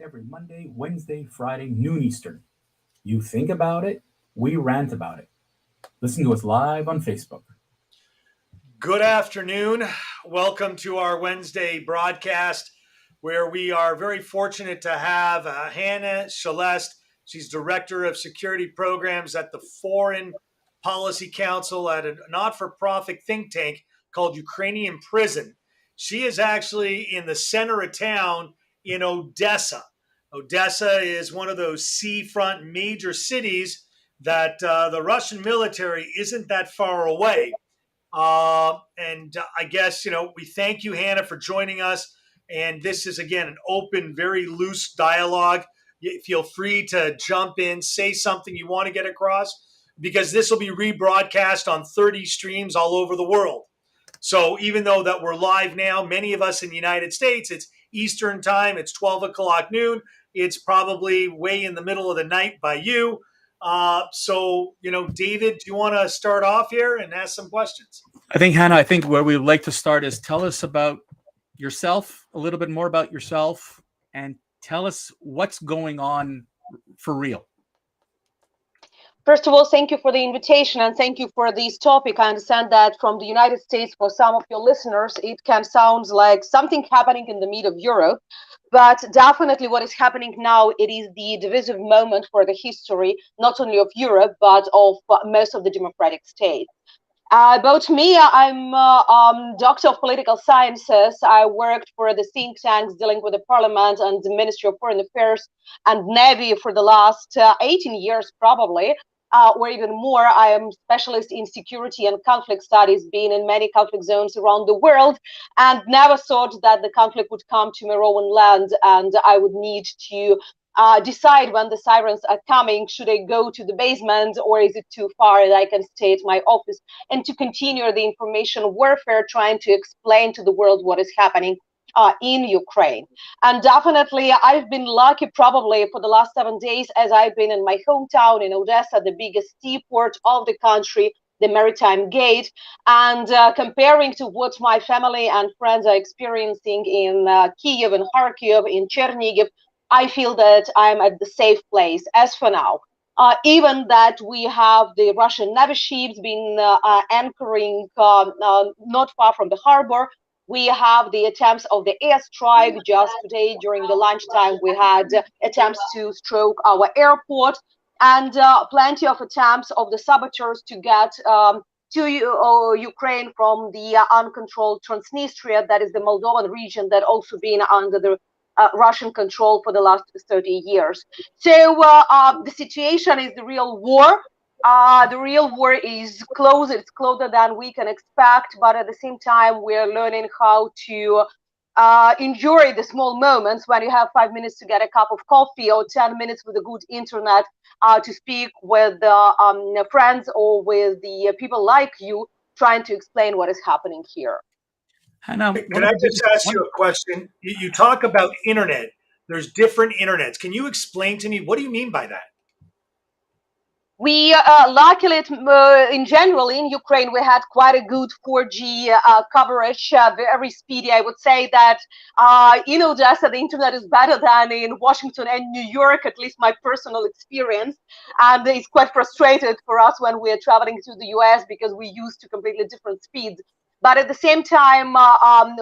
every Monday, Wednesday, Friday, noon Eastern. You think about it, we rant about it. Listen to us live on Facebook. Good afternoon. Welcome to our Wednesday broadcast, where we are very fortunate to have Hanna. She's Director of Security Programs at the Foreign Policy Council at a not-for-profit think tank called Ukrainian Prism. She is actually in the center of town in Odessa. Odessa is one of those seafront major cities that the Russian military isn't that far away. And I guess, we thank you, Hanna, for joining us. And this is, again, an open, very loose dialogue. Feel free to jump in, say something you want to get across, because this will be rebroadcast on 30 streams all over the world. So even though that we're live now, many of us in the United States, it's Eastern time, it's 12 o'clock noon. It's probably way in the middle of the night by you. David, do you want to start off here and ask some questions? I think, Hanna, where we would like to start is tell us about yourself, a little bit more about yourself, and tell us what's going on for real. First of all, thank you for the invitation and thank you for this topic. I understand that from the United States, for some of your listeners, it can sound like something happening in the mid of Europe. But definitely what is happening now, it is the divisive moment for the history, not only of Europe, but of most of the democratic states. About me, I'm Doctor of Political Sciences. I worked for the think tanks dealing with the Parliament and the Ministry of Foreign Affairs and Navy for the last 18 years, probably. Or even more. I am specialist in security and conflict studies, being in many conflict zones around the world, and never thought that the conflict would come to my own land and I would need to decide when the sirens are coming. Should I go to the basement or is it too far that I can stay at my office and to continue the information warfare, trying to explain to the world what is happening in Ukraine. And definitely I've been lucky probably for the last 7 days, as I've been in my hometown in Odessa, the biggest seaport of the country, the maritime gate, and comparing to what my family and friends are experiencing in Kiev and Kharkiv, in Chernigiv, I feel that I'm at the safe place as for now. Even that we have the Russian Navy ships been anchoring not far from the harbor. We have the attempts of the airstrike. Just today during the lunchtime, we had attempts to stroke our airport, and plenty of attempts of the saboteurs to get to Ukraine from the uncontrolled Transnistria, that is the Moldovan region that also been under the Russian control for the last 30 years. So the situation is the real war. The real war is close. It's closer than we can expect, but at the same time, we're learning how to enjoy the small moments when you have 5 minutes to get a cup of coffee or 10 minutes with a good internet to speak with friends or with the people like you, trying to explain what is happening here. Hanna, can I just ask you a question? You talk about internet. There's different internets. Can you explain to me, what do you mean by that? We luckily, in general, in Ukraine, we had quite a good 4G coverage, very speedy. I would say that in Odessa, the internet is better than in Washington and New York, at least my personal experience. And it's quite frustrated for us when we are traveling to the US because we used to completely different speeds. But at the same time,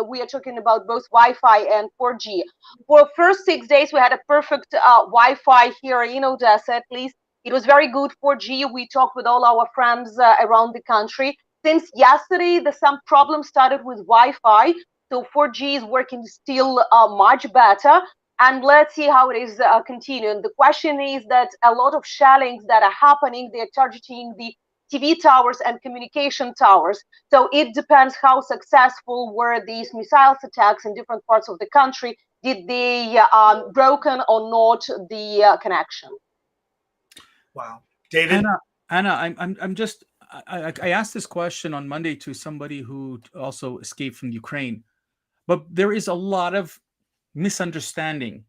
we are talking about both Wi-Fi and 4G. For the first 6 days, we had a perfect Wi-Fi here in Odessa, at least. It was very good 4G. We talked with all our friends around the country. Since yesterday, some problems started with Wi-Fi. So 4G is working still much better. And let's see how it is continuing. The question is that a lot of shellings that are happening, they're targeting the TV towers and communication towers. So it depends how successful were these missiles attacks in different parts of the country. Did they broken or not the connection? Wow, David. Hanna, I asked this question on Monday to somebody who also escaped from Ukraine, but there is a lot of misunderstanding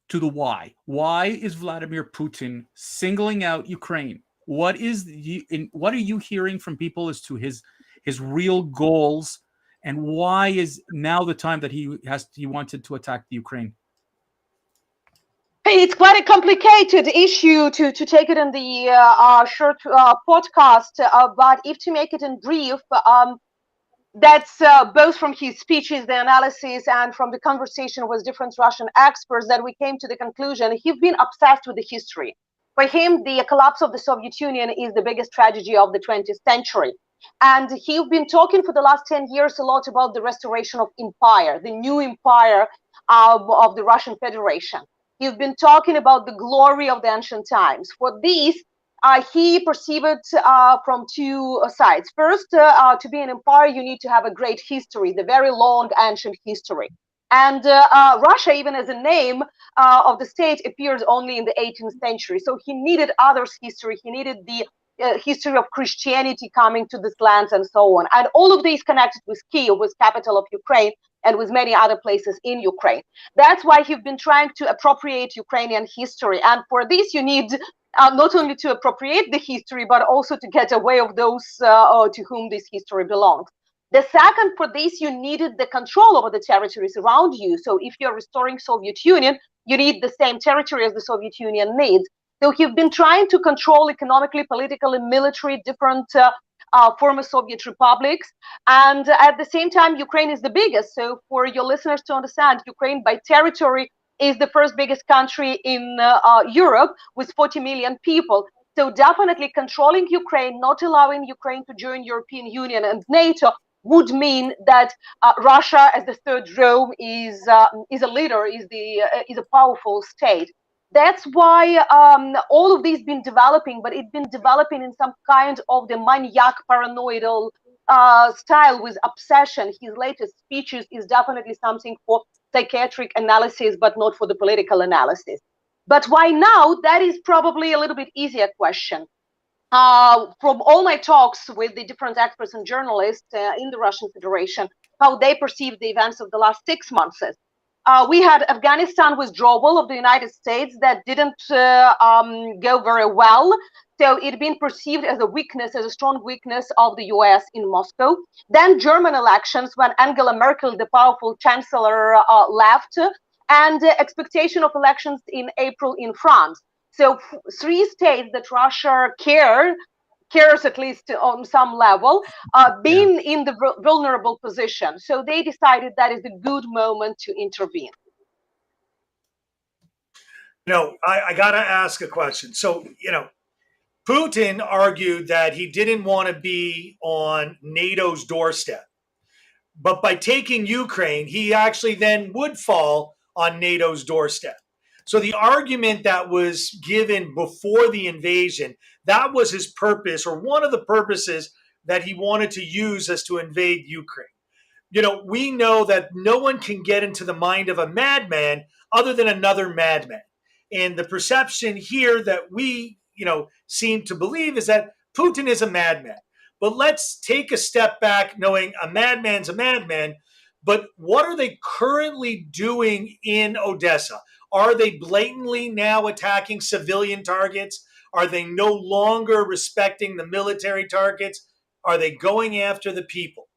to the why. Why is Vladimir Putin singling out Ukraine? What are you hearing from people as to his real goals, and why is now the time that he wanted to attack the Ukraine? it's quite a complicated issue to take it in the short podcast, but if to make it in brief, that's both from his speeches, the analysis, and from the conversation with different Russian experts that we came to the conclusion he's been obsessed with the history. For him, the collapse of the Soviet Union is the biggest tragedy of the 20th century. And he's been talking for the last 10 years a lot about the restoration of empire, the new empire of the Russian Federation. He's been talking about the glory of the ancient times. For this, he perceived it from two sides. First, to be an empire, you need to have a great history, the very long ancient history. And Russia, even as a name of the state, appears only in the 18th century. So he needed others' history. He needed the history of Christianity coming to this land and so on. And all of these connected with Kyiv, with capital of Ukraine, and with many other places in Ukraine. That's why he's been trying to appropriate Ukrainian history. And for this, you need not only to appropriate the history, but also to get away of those to whom this history belongs. The second, for this, you needed the control over the territories around you. So if you're restoring Soviet Union, you need the same territory as the Soviet Union needs. So he's been trying to control economically, politically, military, different former Soviet republics. And at the same time, Ukraine is the biggest. So for your listeners to understand, Ukraine by territory is the first biggest country in Europe with 40 million people. So definitely controlling Ukraine, not allowing Ukraine to join European Union and NATO would mean that Russia, as the third Rome, is a leader, is a powerful state. That's why all of these been developing, but it's been developing in some kind of the maniac paranoidal style with obsession. His latest speeches is definitely something for psychiatric analysis, but not for the political analysis. But why now? That is probably a little bit easier question. From all my talks with the different experts and journalists in the Russian Federation, how they perceive the events of the last 6 months. We had Afghanistan withdrawal of the United States that didn't go very well. So it had been perceived as a weakness, as a strong weakness of the US in Moscow. Then German elections when Angela Merkel, the powerful chancellor, left, and expectation of elections in April in France. So 3 states that Russia cares at least on some level, being in the vulnerable position. So they decided that is a good moment to intervene. I got to ask a question. So, Putin argued that he didn't want to be on NATO's doorstep. But by taking Ukraine, he actually then would fall on NATO's doorstep. So the argument that was given before the invasion, that was his purpose, or one of the purposes that he wanted to use as to invade Ukraine. We know that no one can get into the mind of a madman other than another madman. And the perception here that we, seem to believe is that Putin is a madman. But let's take a step back knowing a madman's a madman. But what are they currently doing in Odessa? Are they blatantly now attacking civilian targets? Are they no longer respecting the military targets? Are they going after the people?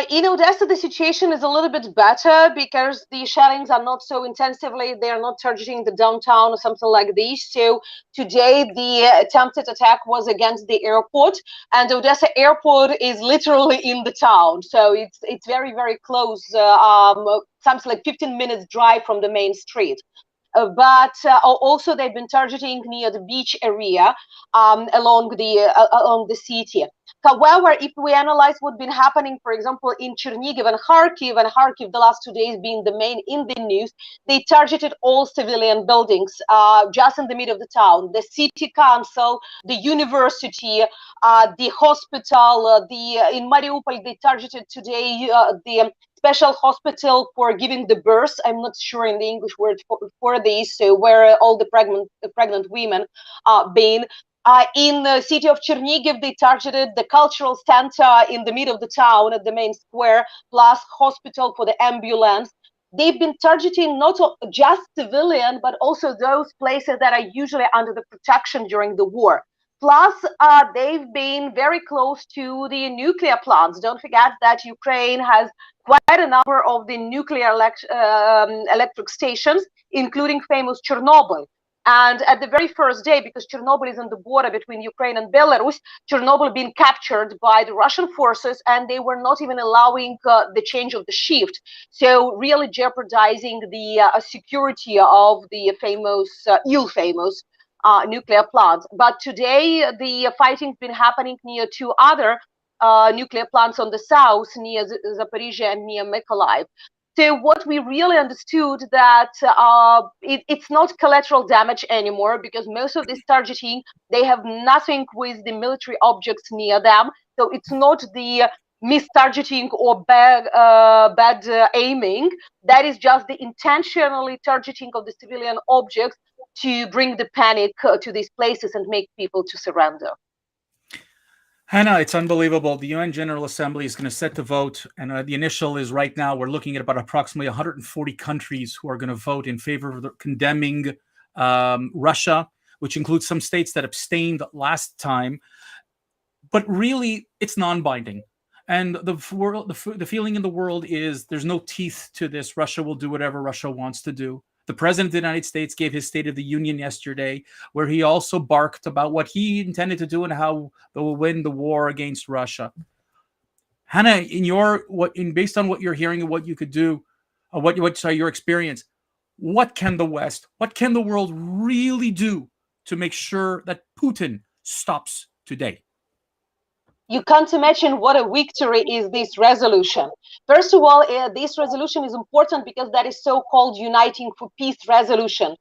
In Odessa, the situation is a little bit better because the shellings are not so intensively. They are not targeting the downtown or something like this. So today, the attempted attack was against the airport, and Odessa airport is literally in the town. So it's very, very close, something like 15 minutes drive from the main street. But also they've been targeting near the beach area along the city. However, if we analyze what's been happening, for example, in Chernihiv and Kharkiv the last 2 days being the main in the news, they targeted all civilian buildings just in the middle of the town. The city council, the university, the hospital, in Mariupol, they targeted today the special hospital for giving the birth. I'm not sure in the English word for this, so where all the pregnant women are being. In the city of Chernihiv, they targeted the cultural center in the middle of the town at the main square, plus hospital for the ambulance. They've been targeting not just civilian, but also those places that are usually under the protection during the war. Plus, they've been very close to the nuclear plants. Don't forget that Ukraine has quite a number of the nuclear electric stations, including famous Chernobyl. And at the very first day, because Chernobyl is on the border between Ukraine and Belarus, Chernobyl being captured by the Russian forces, and they were not even allowing the change of the shift. So really jeopardizing the security of the famous, ill-famous nuclear plants. But today, the fighting's been happening near two other nuclear plants on the south, near Zaporizhia and near Mykolaiv. So what we really understood that it's not collateral damage anymore, because most of this targeting, they have nothing with the military objects near them. So it's not the mistargeting or bad aiming. That is just the intentionally targeting of the civilian objects to bring the panic to these places and make people to surrender. Hanna, it's unbelievable. The UN General Assembly is going to set the vote, and the initial is right now we're looking at about approximately 140 countries who are going to vote in favor of condemning Russia, which includes some states that abstained last time. But really, it's non-binding. And the feeling in the world is there's no teeth to this. Russia will do whatever Russia wants to do. The president of the United States gave his State of the Union yesterday, where he also barked about what he intended to do and how they will win the war against Russia. Hanna, based on what you're hearing and what you could do, your experience, what can the West, what can the world really do to make sure that Putin stops today? You can't imagine what a victory is this resolution. First of all, this resolution is important because that is so-called Uniting for Peace resolution.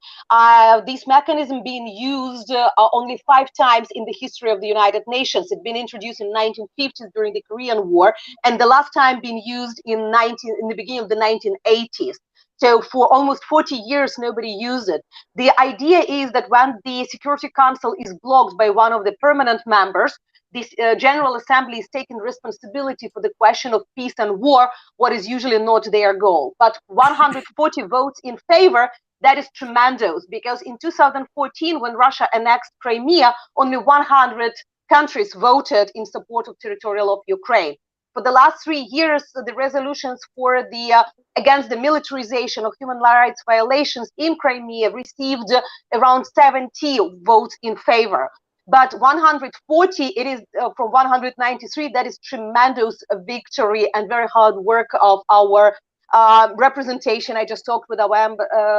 This mechanism being used only 5 times in the history of the United Nations. It's been introduced in 1950s during the Korean War, and the last time being used in the beginning of the 1980s. So for almost 40 years, nobody used it. The idea is that when the Security Council is blocked by one of the permanent members, this General Assembly is taking responsibility for the question of peace and war, what is usually not their goal. But 140 votes in favor, that is tremendous, because in 2014, when Russia annexed Crimea, only 100 countries voted in support of territorial of Ukraine. For the last 3 years, the resolutions for the against the militarization of human rights violations in Crimea received around 70 votes in favor. But 140, it is from 193, that is tremendous victory and very hard work of our representation. I just talked with our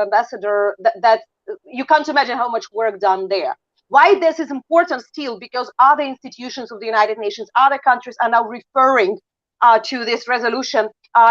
ambassador that you can't imagine how much work done there. Why this is important still? Because other institutions of the United Nations, other countries are now referring to this resolution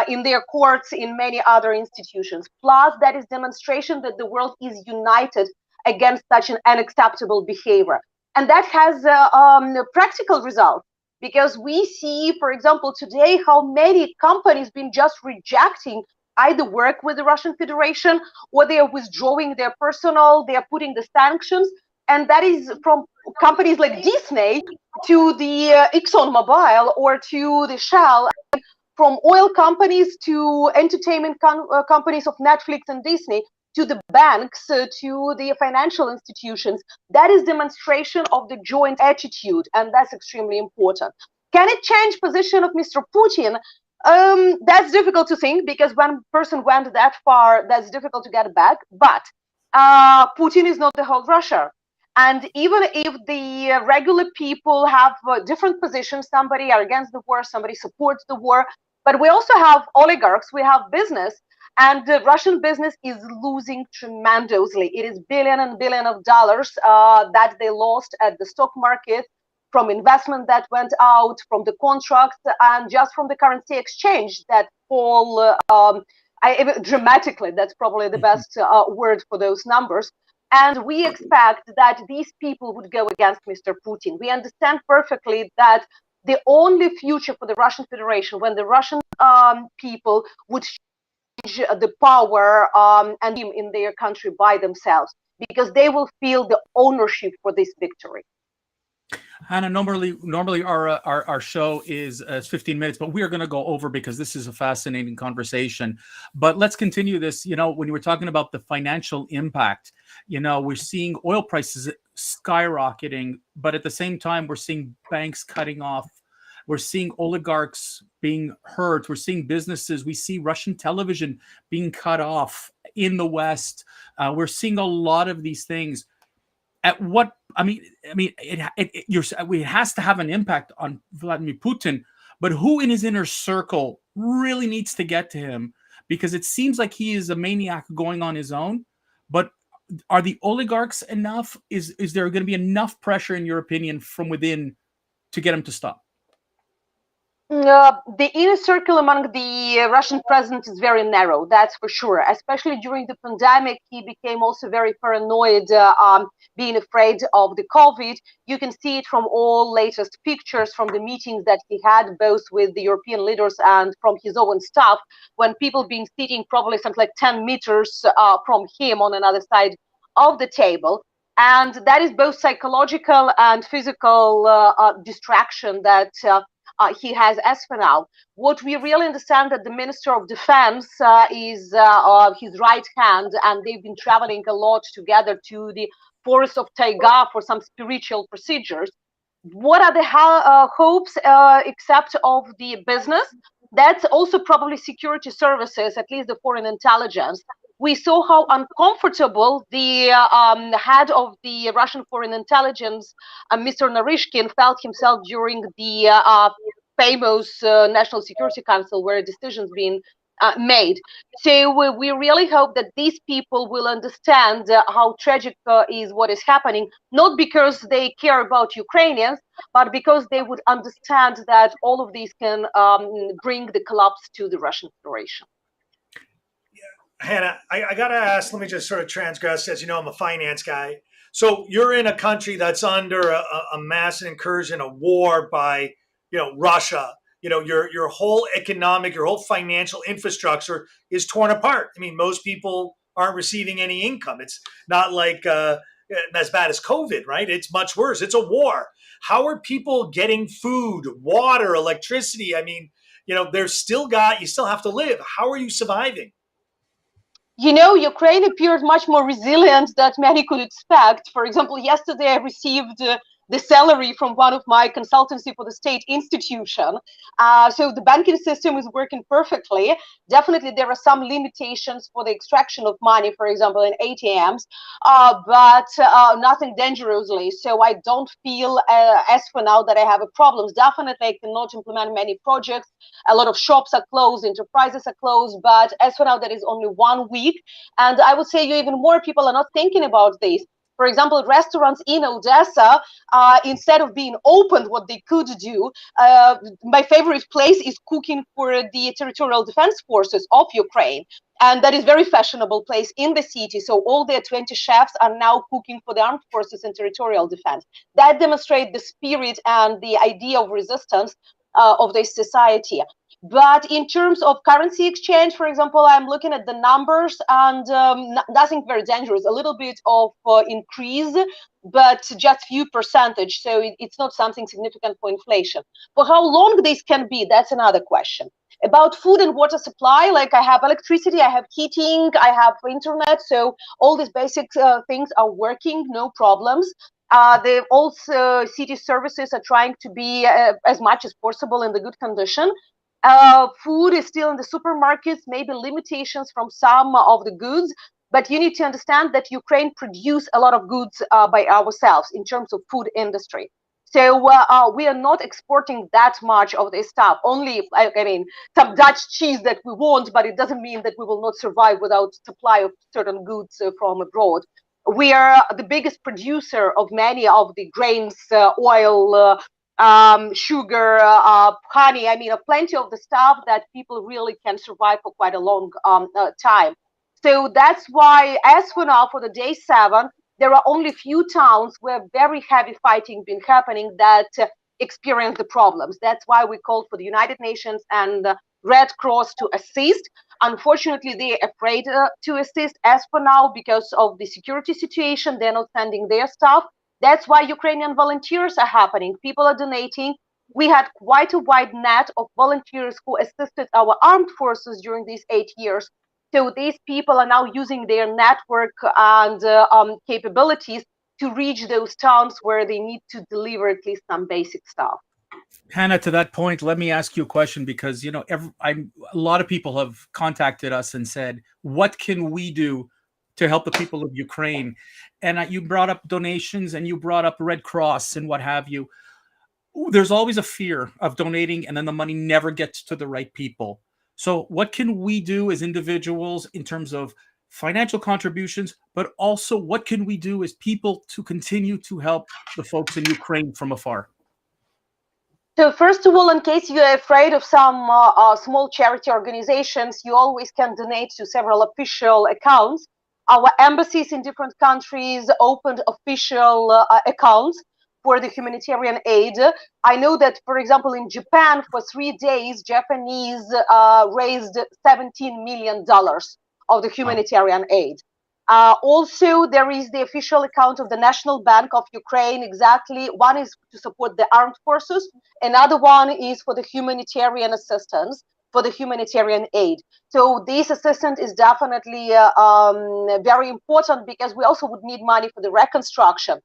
in their courts, in many other institutions. Plus, that is demonstration that the world is united against such an unacceptable behavior. And that has a practical result, because we see, for example, today how many companies been just rejecting either work with the Russian Federation, or they are withdrawing their personnel, they are putting the sanctions. And that is from companies like Disney to the ExxonMobil or to the Shell, from oil companies to entertainment companies of Netflix and Disney, to the banks, to the financial institutions. That is demonstration of the joint attitude, and that's extremely important. Can it change position of Mr. Putin? That's difficult to think, because when person went that far, that's difficult to get back. But Putin is not the whole Russia. And even if the regular people have different positions, somebody are against the war, somebody supports the war, but we also have oligarchs, we have business, and the Russian business is losing tremendously. It is billion and billion of dollars that they lost at the stock market, from investment that went out, from the contracts, and just from the currency exchange that fall dramatically. That's probably the best word for those numbers. And we expect that these people would go against Mr. Putin. We understand perfectly that the only future for the Russian Federation, when the Russian people would change the power and in their country by themselves, because they will feel the ownership for this victory. Hanna, normally our show is 15 minutes, but we are going to go over because this is a fascinating conversation. But let's continue this. You know, when you were talking about the financial impact, you know, we're seeing oil prices skyrocketing, but at the same time, we're seeing banks cutting off We're seeing oligarchs being hurt. We're seeing businesses. We see Russian television being cut off in the West. We're seeing a lot of these things. At what it has to have an impact on Vladimir Putin, but who in his inner circle really needs to get to him? Because it seems like he is a maniac going on his own. But are the oligarchs enough? Is there going to be enough pressure, in your opinion, from within to get him to stop? The inner circle among the Russian president is very narrow, that's for sure. Especially during the pandemic, he became also very paranoid, being afraid of the COVID. You can see it from all latest pictures from the meetings that he had, both with the European leaders and from his own staff, when people being sitting probably something like 10 meters from him on another side of the table. And that is both psychological and physical distraction that he has as for now. What we really understand that the Minister of Defense is his right hand, and they've been traveling a lot together to the forest of Taiga for some spiritual procedures. What are the hopes except of the business? That's also probably security services, at least the foreign intelligence. We saw how uncomfortable the head of the Russian foreign intelligence, Mr. Narishkin, felt himself during the famous National Security Council, where decisions being made. So we really hope that these people will understand how tragic is what is happening, not because they care about Ukrainians, but because they would understand that all of these can bring the collapse to the Russian Federation. Hanna, I got to ask, let me just sort of transgress. As you know, I'm a finance guy. So you're in a country that's under a massive incursion, a war by, Russia. Your whole economic, your whole financial infrastructure is torn apart. I mean, most people aren't receiving any income. It's not like as bad as COVID, right? It's much worse. It's a war. How are people getting food, water, electricity? I mean, you still have to live. How are you surviving? Ukraine appeared much more resilient than many could expect. For example, yesterday I received the salary from one of my consultancy for the state institution. So the banking system is working perfectly. Definitely, there are some limitations for the extraction of money, for example, in ATMs, but nothing dangerously. So I don't feel, as for now, that I have a problem. Definitely, I cannot implement many projects. A lot of shops are closed, enterprises are closed, but as for now, that is only 1 week. And I would say even more people are not thinking about this. For example, restaurants in Odessa, instead of being opened, what they could do, my favorite place is cooking for the territorial defense forces of Ukraine. And that is very fashionable place in the city. So all their 20 chefs are now cooking for the armed forces and territorial defense. That demonstrates the spirit and the idea of resistance of this society. But in terms of currency exchange, for example, I'm looking at the numbers and nothing very dangerous, a little bit of increase, but just few percentage. So it's not something significant for inflation. For how long this can be, that's another question. About food and water supply, like I have electricity, I have heating, I have internet. So all these basic things are working, no problems. Also city services are trying to be as much as possible in the good condition. Food is still in the supermarkets, maybe limitations from some of the goods, but you need to understand that Ukraine produces a lot of goods by ourselves in terms of food industry. So we are not exporting that much of this stuff, only, some Dutch cheese that we want, but it doesn't mean that we will not survive without supply of certain goods from abroad. We are the biggest producer of many of the grains, oil, sugar, honey, plenty of the stuff that people really can survive for quite a long time. So that's why, as for now, for the day 7, there are only few towns where very heavy fighting been happening that experience the problems. That's why we called for the United Nations and the Red Cross to assist. Unfortunately, they're afraid to assist as for now because of the security situation. They're not sending their staff. That's why Ukrainian volunteers are happening. People are donating. We had quite a wide net of volunteers who assisted our armed forces during these 8 years. So these people are now using their network and capabilities to reach those towns where they need to deliver at least some basic stuff. Hanna, to that point, let me ask you a question because a lot of people have contacted us and said, "What can we do to help the people of Ukraine?" And you brought up donations and you brought up Red Cross and what have you. There's always a fear of donating and then the money never gets to the right people. So, what can we do as individuals in terms of financial contributions, but also what can we do as people to continue to help the folks in Ukraine from afar? So first of all, in case you're afraid of some small charity organizations, you always can donate to several official accounts. Our embassies in different countries opened official accounts for the humanitarian aid. I know that, for example, in Japan, for 3 days, Japanese raised $17 million of the humanitarian aid. Also, there is the official account of the National Bank of Ukraine. Exactly, one is to support the armed forces, another one is for the humanitarian assistance, for the humanitarian aid. So this assistance is definitely very important because we also would need money for the reconstruction.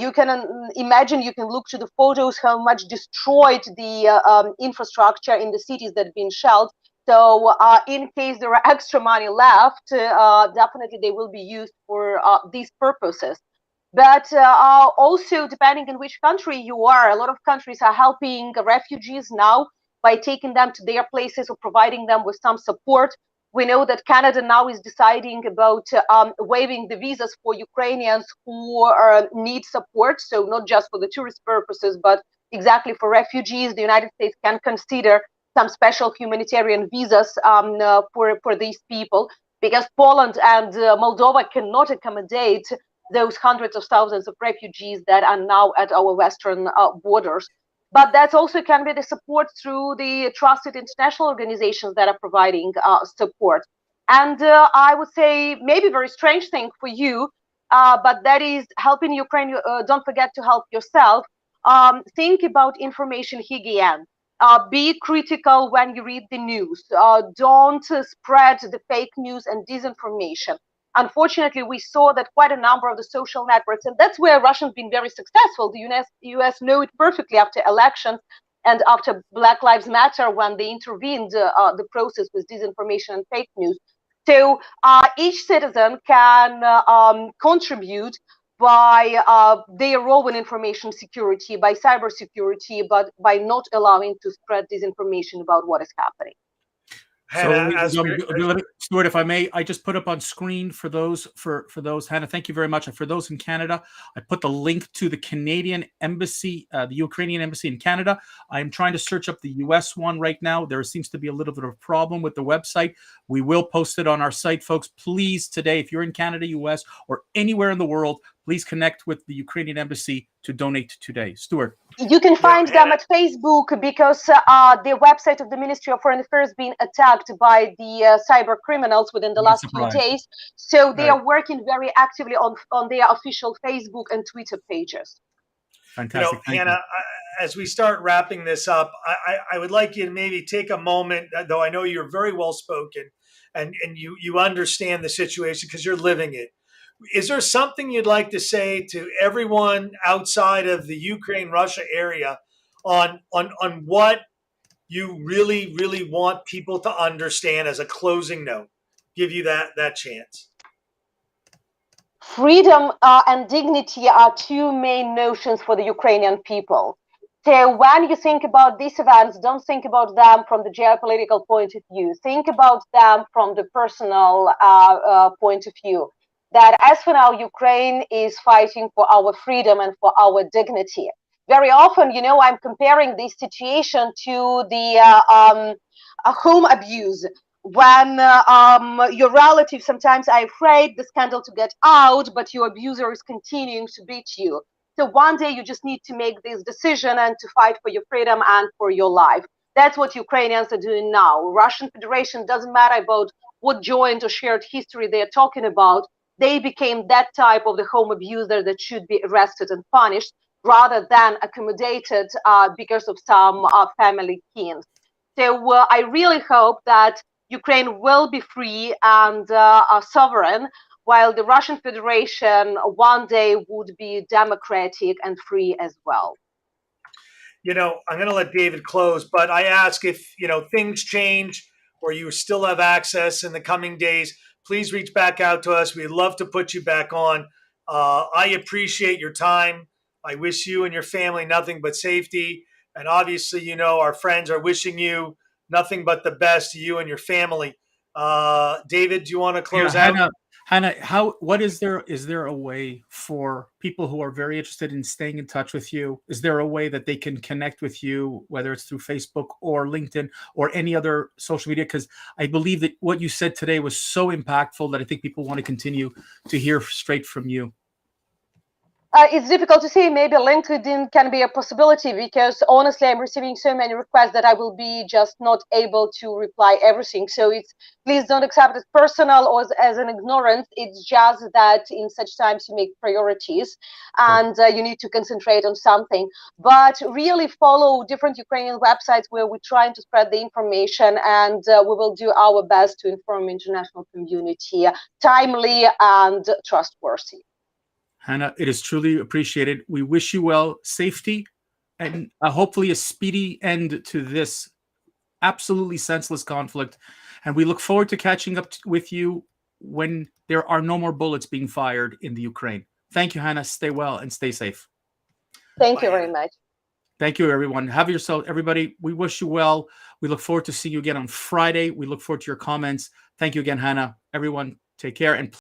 You can imagine, you can look to the photos, how much destroyed the infrastructure in the cities that have been shelled. So in case there are extra money left, definitely they will be used for these purposes. But also, depending on which country you are, a lot of countries are helping refugees now by taking them to their places or providing them with some support. We know that Canada now is deciding about waiving the visas for Ukrainians who need support. So not just for the tourist purposes, but exactly for refugees. The United States can consider some special humanitarian visas for these people, because Poland and Moldova cannot accommodate those hundreds of thousands of refugees that are now at our western borders. But that also can be the support through the trusted international organizations that are providing support. And I would say maybe a very strange thing for you, but that is helping Ukraine. Don't forget to help yourself. Think about information hygiene. Be critical when you read the news. Don't spread the fake news and disinformation. Unfortunately, we saw that quite a number of the social networks, and that's where Russians been very successful. The US know it perfectly after elections and after Black Lives Matter, when they intervened the process with disinformation and fake news. So each citizen can contribute by their role in information security, by cybersecurity, but by not allowing to spread disinformation about what is happening. Hanna, Stuart, if I may, I just put up on screen for those, Hanna, thank you very much. For those in Canada, I put the link to the Canadian embassy, the Ukrainian embassy in Canada. I'm trying to search up the US one right now. There seems to be a little bit of a problem with the website. We will post it on our site, folks. Please, today, if you're in Canada, US, or anywhere in the world, please connect with the Ukrainian embassy to donate today. Stuart. You can find them at Facebook, because the website of the Ministry of Foreign Affairs being attacked by the cyber criminals within the last few days. So they are working very actively on their official Facebook and Twitter pages. Fantastic. Hanna, as we start wrapping this up, I would like you to maybe take a moment, though I know you're very well spoken and you understand the situation because you're living it. Is there something you'd like to say to everyone outside of the Ukraine-Russia area on what you really, really want people to understand as a closing note? Give you that chance. Freedom and dignity are two main notions for the Ukrainian people. So when you think about these events, don't think about them from the geopolitical point of view. Think about them from the personal point of view. That as for now, Ukraine is fighting for our freedom and for our dignity. Very often, I'm comparing this situation to the home abuse. When your relative sometimes are afraid the scandal to get out, but your abuser is continuing to beat you. So one day you just need to make this decision and to fight for your freedom and for your life. That's what Ukrainians are doing now. Russian Federation, doesn't matter about what joint or shared history they're talking about. They became that type of the home abuser that should be arrested and punished, rather than accommodated because of some family kins. So I really hope that Ukraine will be free and sovereign, while the Russian Federation one day would be democratic and free as well. I'm going to let David close, but I ask if, things change or you still have access in the coming days, please reach back out to us. We'd love to put you back on. I appreciate your time. I wish you and your family nothing but safety. And obviously, our friends are wishing you nothing but the best to you and your family. David, do you want to close out? Hanna, is there a way for people who are very interested in staying in touch with you? Is there a way that they can connect with you, whether it's through Facebook or LinkedIn or any other social media? Because I believe that what you said today was so impactful that I think people want to continue to hear straight from you. It's difficult to say. Maybe LinkedIn can be a possibility, because honestly, I'm receiving so many requests that I will be just not able to reply everything. So please don't accept it personal or as an ignorance. It's just that in such times you make priorities and you need to concentrate on something. But really follow different Ukrainian websites where we're trying to spread the information, and we will do our best to inform international community timely and trustworthy. Hanna, it is truly appreciated. We wish you well, safety, and hopefully a speedy end to this absolutely senseless conflict. And we look forward to catching up with you when there are no more bullets being fired in the Ukraine. Thank you, Hanna. Stay well and stay safe. Thank you very much. Thank you, everyone. Have yourself, everybody. We wish you well. We look forward to seeing you again on Friday. We look forward to your comments. Thank you again, Hanna. Everyone, take care. And